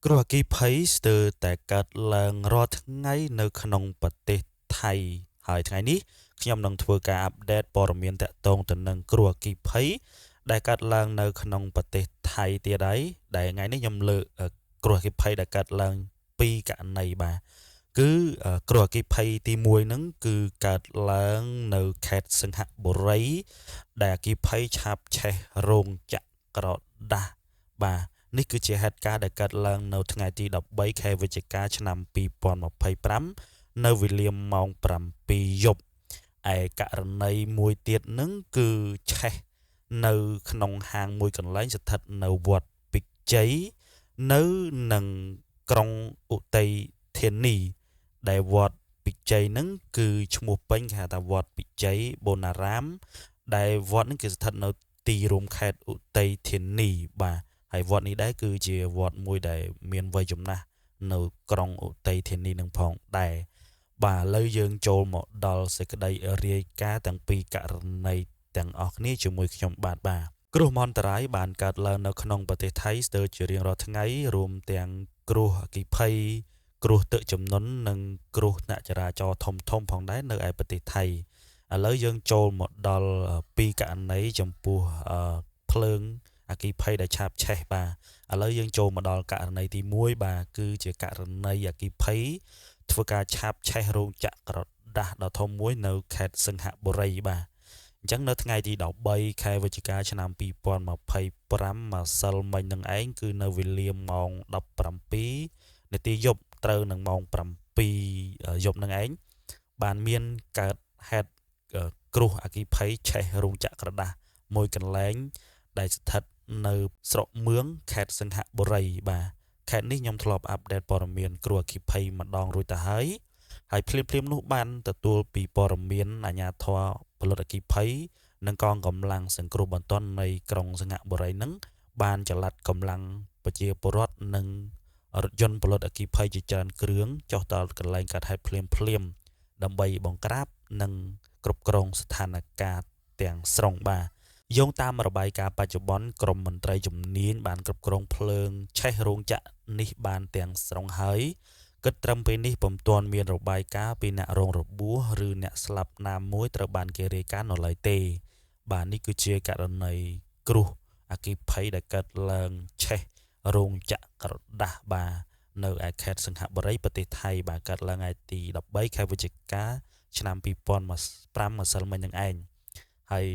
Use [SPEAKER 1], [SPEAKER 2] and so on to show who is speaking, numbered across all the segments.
[SPEAKER 1] គ្រោះអគ្គីភ័យស្ទើរតែកើតឡើងរាល់ថ្ងៃនៅក្នុងប្រទេសថៃហើយថ្ងៃនេះខ្ញុំនឹងធ្វើការអាប់ដេតព័ត៌មានតាក់ទងទៅនឹងគ្រោះអគ្គីភ័យដែលកើតឡើងនៅក្នុងប្រទេសថៃទៀតហើយដែលថ្ងៃនេះខ្ញុំលើកគ្រោះអគ្គីភ័យដែលកើតឡើងពីរករណីបាទគឺគ្រោះអគ្គីភ័យទី1ហ្នឹងគឺកើតឡើងនៅខេត្តសង្ហបុរីដែលអគ្គីភ័យឆាបឆេះរោងចក្រក្រដាសបាទនេះគឺជាហេតុការណ៍ដែលកើតឡើងនៅថ្ងៃទី13ខែវិច្ឆិកាឆ្នាំ2025នៅវេលាម៉ោង7យប់ឯករណីមួយទៀតហ្នឹងគឺឆេះនៅក្នុងហាងមួយកន្លែងស្ថិតនៅវត្តពិជ័យនៅនឹងក្រុងឧទ័យធានីដែលវត្តពិជ័យហ្នឹងគឺឈ្មោះពេញគេហៅថាវត្តពិជ័យបូណារាមដែលវត្តហ្នឹងគឺស្ថិតនៅទីរួមខេត្តឧទ័យធានីបាទហើយវត្តនេះដែរគឺជាវត្តមួយដែលមានវ័យចំណាស់នៅក្រុងឧទ័យធានីនឹងផងដែរបាទឥឡូវយើងចូលមកដល់សេចក្តីរាយការណ៍ទាំងពីរករណីទាំងអស់គ្នាជាមួយខ្ញុំបាទគ្រោះមហន្តរាយបានកើតឡើងនៅក្នុងប្រទេសថៃស្ទើរជារៀងរាល់ថ្ងៃរួមទាំងគ្រោះអគ្គីភ័យគ្រោះទឹកជំនន់និងគ្រោះថ្នាក់ចរាចរណ៍ធំៗផងដែរនៅឯប្រទេសថៃឥឡូវយើងចូលមកដល់ពីរករណីចំពោះភ្លើងអគ្គីភ័យដែលឆាបឆេះបាទឥឡូវយើងចូលមកដល់ករណីទី1បាទគឺជាករណីអគ្គីភ័យធ្វើការឆាបឆេះរោងចក្រក្រដាសដ៏ធំមួយនៅខេត្តសង្ហបុរីបាទអញ្ចឹងនៅថ្ងៃទី13ខែវិច្ឆិកាឆ្នាំ2025ម្សិលមិញនឹងឯងគឺនៅវេលាម៉ោង17នាទីយប់ត្រូវនឹងម៉ោង7យប់នឹងឯងបានមានកើតហេតុគ្រោះអគ្គីភ័យឆេះរោងចក្រក្រដាសមួយកន្លែងដែលស្ថិតនៅស្រុកមឿងខេត្តសង្ហបុរីបាទខេត្តនេះខ្ញុំធ្លាប់អាប់ដេតព័ត៌មានគ្រោះអគ្គីភ័យម្ដងរួចទៅហើយភ្លាមនោះបានទទួលពីព័ត៌មានអាជ្ញាធរផលិតអគ្គីភ័យនិងកងកម្លាំងសង្គ្រោះបន្ទាន់នៃក្រុងសង្ហបុរីនឹងបានចល័តកម្លាំងប្រជាពលរដ្ឋនិងរថយន្តផលិតអគ្គីភ័យជាច្រើនគ្រឿងចុះដល់កន្លែងកើតហេតុភ្លាមដើម្បីបង្ក្រាបនិងគ្រប់គ្រងស្ថានភាពទាំងស្រុងបាទយោងតាមរបាយការណ៍បច្ចុប្បន្នក្រមមន្ត្រីជំនាញបានគ្រប់គ្រងភ្លើងឆេះរោងចក្រនេះបានទាំងស្រុងហើយគិតត្រឹមពេលនេះពុំទាន់មានរបាយការណ៍ពីអ្នករងរបួសឬអ្នកស្លាប់ណាមួយត្រូវបានគេរាយការណ៍នៅឡើយទេបាទនេះគឺជាករណីគ្រោះអគ្គីភ័យដែលកើតឡើងឆេះរោងចក្រក្រដាសបាទនៅឯខេត្តសង្ហបុរីប្រទេសថៃបាទកើតឡើងថ្ងៃទី13ខែវិច្ឆិកាឆ្នាំ2025ម្សិលមិញនឹងឯងហើយ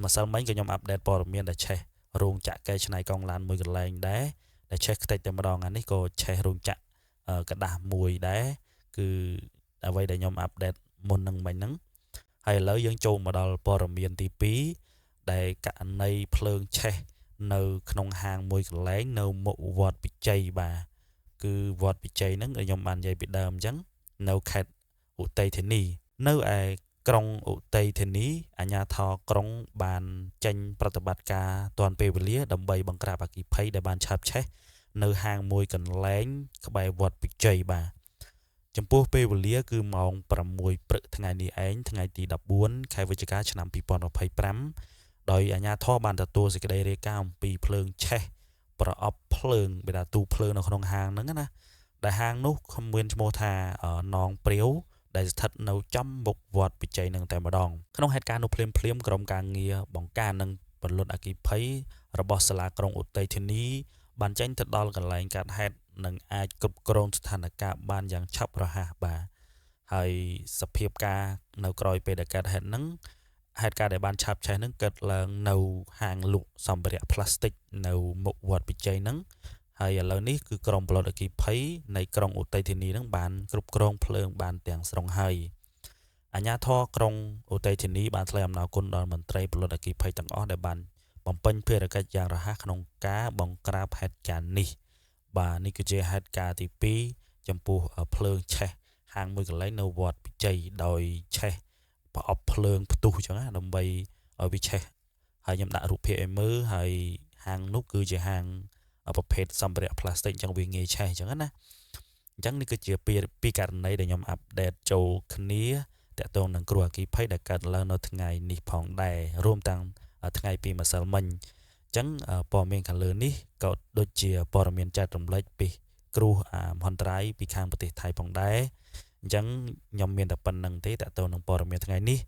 [SPEAKER 1] ម្សិលមិញក៏ខ្ញុំអាប់ដេតព័ត៌មានដែលឆេះរោងចក្រកែច្នៃកង់ឡានមួយកន្លែងដែរដែលឆេះខ្ទេចតែម្ដងអានេះក៏ឆេះរោងចក្រกระดาษមួយដែរគឺអ្វីដែលខ្ញុំអាប់ដេតមុននឹងមិញហ្នឹងហើយឥឡូវយើងចូលមកដល់ព័ត៌មានទី2ដែលករណីភ្លើងឆេះនៅក្នុងហាងមួយកន្លែងនៅមុខវត្តពិជ័យបាទគឺវត្តពិជ័យហ្នឹងខ្ញុំបាននិយាយពីដើមអញ្ចឹងនៅខេត្តឧទ័យធានីនៅឯក្រុងឧទ័យធានីអាជ្ញាធរក្រុងបានចេញប្រតិបត្តិការទាន់ពេលវេលាដើម្បីបង្ក្រាបអគ្គីភ័យដែលបានឆាបឆេះនៅហាងមួយកន្លែងក្បែរវត្តពិជ័យបាទចំពោះពេលវេលាគឺម៉ោង6ព្រឹកថ្ងៃនេះឯងថ្ងៃទី14ខែវិច្ឆិកាឆ្នាំ2025ដោយអាជ្ញាធរបានទទួលសេចក្តីរាយការណ៍អំពីភ្លើងឆេះប្រអប់ភ្លើងបេដាទូភ្លើងនៅក្នុងហាងហ្នឹងណាដែលហាងនោះមានឈ្មោះថានងព្រាវដែលស្ថិតនៅចំមុខវត្តពិជ័យនឹងតែម្ដងក្នុងហេតុការណ៍នោះភ្លាមក្រុមការងារបង្ការនិងពលរដ្ឋអគ្គីភ័យរបស់សាលាក្រុងឧទ័យធានីបានចេញទៅដល់កន្លែងកើតហេតុនិងអាចគ្រប់គ្រងស្ថានភាពបានយ៉ាងឆាប់រហ័សបាទហើយសភាពការនៅក្រោយពេលដែលកើតហេតុហ្នឹងហេតុការណ៍ដែលបានឆាបឆេះហ្នឹងកើតឡើងនៅហាងលក់សម្ភារៈផ្លាស្ទិកនៅមុខវត្តពិជ័យហ្នឹងហើយឥឡូវនេះគឺក្រុមពលរដ្ឋអគ្គីភ័យនៃក្រុងឧទ័យធានីហ្នឹងបានគ្រប់គ្រងភ្លើងបានទាំងស្រុងហើយអាជ្ញាធរក្រុងឧទ័យធានីបានថ្លែងអំណរគុណដល់មន្ត្រីពលរដ្ឋអគ្គីភ័យទាំងអស់ដែលបានបំពេញភារកិច្ចយ៉ាងរហ័សក្នុងការបង្ក្រាបហេតុការណ៍នេះបាទនេះគឺជាហេតុការណ៍ទី2ចំពោះភ្លើងឆេះហាងមួយកន្លែងនៅវត្តពិជ័យដោយឆេះប្រអប់ភ្លើងផ្ទុះអញ្ចឹងណាដើម្បីឲ្យវាឆេះហើយខ្ញុំដាក់រូបភាពឲ្យមើលហើយហាងនោះគឺជាហាងប្រភេទសម្ភារៈផ្លាស្ទិកអញ្ចឹងវាងាយឆេះអញ្ចឹងណាអញ្ចឹងនេះគឺជាពីករណីដែលខ្ញុំអាប់ដេតចូលគ្នាតាក់ទងនឹងគ្រោះអគ្គីភ័យដែលកើតឡើងនៅថ្ងៃនេះផងដែររួមទាំងថ្ងៃពីម្សិលមិញ ចឹងព័ត៌មានខាងលើនេះក៏ដូចជាព័ត៌មានចែករំលែកពីគ្រោះមហន្តរាយពីខាងប្រទេសថៃផងដែរអញ្ចឹងខ្ញុំមានតែប៉ុណ្្នឹងទេតទៅនឹងព័ត៌មានថ្ងៃនេះ